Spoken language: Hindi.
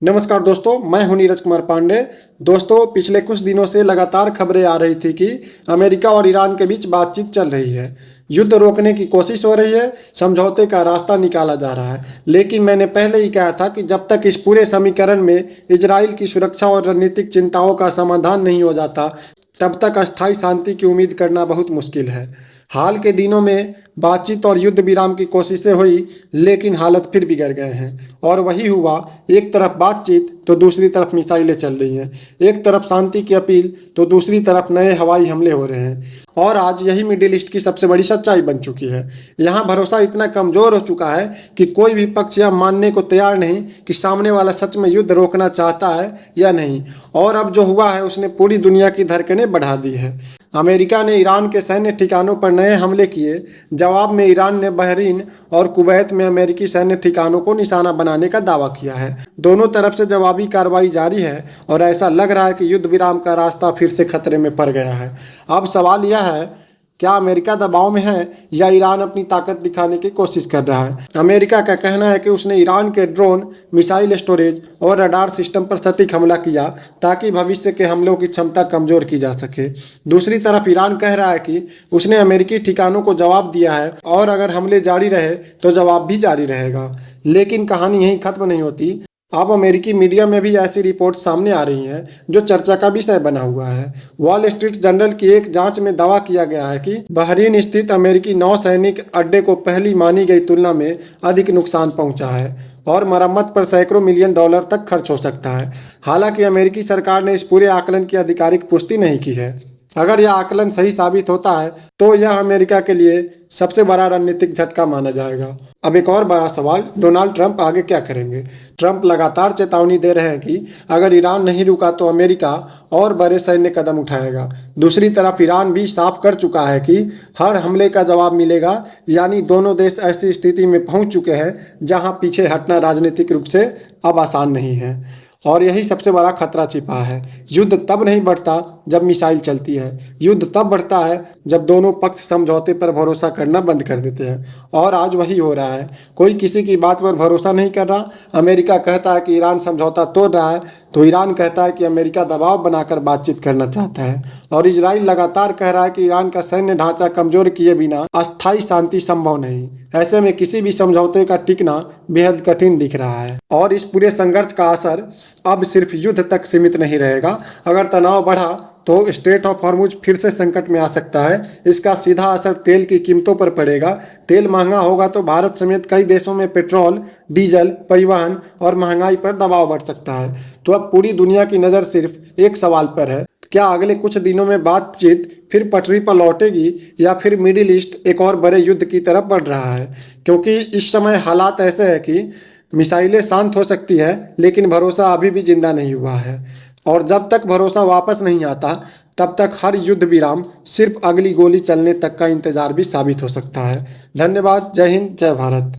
नमस्कार दोस्तों, मैं हूं नीरज कुमार पांडे। दोस्तों, पिछले कुछ दिनों से लगातार खबरें आ रही थी कि अमेरिका और ईरान के बीच बातचीत चल रही है, युद्ध रोकने की कोशिश हो रही है, समझौते का रास्ता निकाला जा रहा है। लेकिन मैंने पहले ही कहा था कि जब तक इस पूरे समीकरण में इजराइल की सुरक्षा और रणनीतिक चिंताओं का समाधान नहीं हो जाता, तब तक अस्थायी शांति की उम्मीद करना बहुत मुश्किल है। हाल के दिनों में बातचीत और युद्ध विराम की कोशिशें हुई, लेकिन हालत फिर बिगड़ गए हैं। और वही हुआ, एक तरफ बातचीत तो दूसरी तरफ मिसाइलें चल रही हैं, एक तरफ शांति की अपील तो दूसरी तरफ नए हवाई हमले हो रहे हैं। और आज यही मिडिल ईस्ट की सबसे बड़ी सच्चाई बन चुकी है। यहाँ भरोसा इतना कमज़ोर हो चुका है कि कोई भी पक्ष यह मानने को तैयार नहीं कि सामने वाला सच में युद्ध रोकना चाहता है या नहीं। और अब जो हुआ है उसने पूरी दुनिया की धड़कनें बढ़ा दी है। अमेरिका ने ईरान के सैन्य ठिकानों पर नए हमले किए। जवाब में ईरान ने बहरीन और कुवैत में अमेरिकी सैन्य ठिकानों को निशाना बनाने का दावा किया है। दोनों तरफ से जवाबी कार्रवाई जारी है और ऐसा लग रहा है कि युद्ध विराम का रास्ता फिर से खतरे में पड़ गया है। अब सवाल यह है, क्या अमेरिका दबाव में है या ईरान अपनी ताकत दिखाने की कोशिश कर रहा है? अमेरिका का कहना है कि उसने ईरान के ड्रोन, मिसाइल स्टोरेज और रडार सिस्टम पर सटीक हमला किया ताकि भविष्य के हमलों की क्षमता कमजोर की जा सके। दूसरी तरफ ईरान कह रहा है कि उसने अमेरिकी ठिकानों को जवाब दिया है और अगर हमले जारी रहे तो जवाब भी जारी रहेगा। लेकिन कहानी यहीं खत्म नहीं होती। अब अमेरिकी मीडिया में भी ऐसी रिपोर्ट सामने आ रही हैं जो चर्चा का विषय बना हुआ है। वॉल स्ट्रीट जर्नल की एक जांच में दावा किया गया है कि बहरीन स्थित अमेरिकी नौसैनिक अड्डे को पहली मानी गई तुलना में अधिक नुकसान पहुंचा है और मरम्मत पर सैकड़ों मिलियन डॉलर तक खर्च हो सकता है। हालांकि अमेरिकी सरकार ने इस पूरे आकलन की आधिकारिक पुष्टि नहीं की है। अगर यह आकलन सही साबित होता है तो यह अमेरिका के लिए सबसे बड़ा रणनीतिक झटका माना जाएगा। अब एक और बड़ा सवाल, डोनाल्ड ट्रंप आगे क्या करेंगे? ट्रंप लगातार चेतावनी दे रहे हैं कि अगर ईरान नहीं रुका तो अमेरिका और बड़े सैन्य कदम उठाएगा। दूसरी तरफ ईरान भी साफ कर चुका है कि हर हमले का जवाब मिलेगा। यानी दोनों देश ऐसी स्थिति में पहुंच चुके हैं जहां पीछे हटना राजनीतिक रूप से अब आसान नहीं है। और यही सबसे बड़ा खतरा छिपा है। युद्ध तब नहीं बढ़ता जब मिसाइल चलती है, युद्ध तब बढ़ता है जब दोनों पक्ष समझौते पर भरोसा करना बंद कर देते हैं। और आज वही हो रहा है। कोई किसी की बात पर भरोसा नहीं कर रहा। अमेरिका कहता है कि ईरान समझौता तोड़ रहा है तो ईरान कहता है कि अमेरिका दबाव बनाकर बातचीत करना चाहता है। और इजराइल लगातार कह रहा है कि ईरान का सैन्य ढांचा कमजोर किए बिना अस्थायी शांति संभव नहीं। ऐसे में किसी भी समझौते का टिकना बेहद कठिन दिख रहा है। और इस पूरे संघर्ष का असर अब सिर्फ युद्ध तक सीमित नहीं रहेगा। अगर तनाव बढ़ा तो स्ट्रेट ऑफ हॉर्मुज फिर से संकट में आ सकता है। इसका सीधा असर तेल की कीमतों पर पड़ेगा। तेल महंगा होगा तो भारत समेत कई देशों में पेट्रोल, डीजल, परिवहन और महंगाई पर दबाव बढ़ सकता है। तो अब पूरी दुनिया की नज़र सिर्फ एक सवाल पर है, क्या अगले कुछ दिनों में बातचीत फिर पटरी पर लौटेगी या फिर मिडिल ईस्ट एक और बड़े युद्ध की तरफ बढ़ रहा है? क्योंकि इस समय हालात ऐसे हैं कि मिसाइलें शांत हो सकती है लेकिन भरोसा अभी भी जिंदा नहीं हुआ है। और जब तक भरोसा वापस नहीं आता तब तक हर युद्ध विराम सिर्फ अगली गोली चलने तक का इंतजार भी साबित हो सकता है। धन्यवाद। जय हिंद, जय भारत।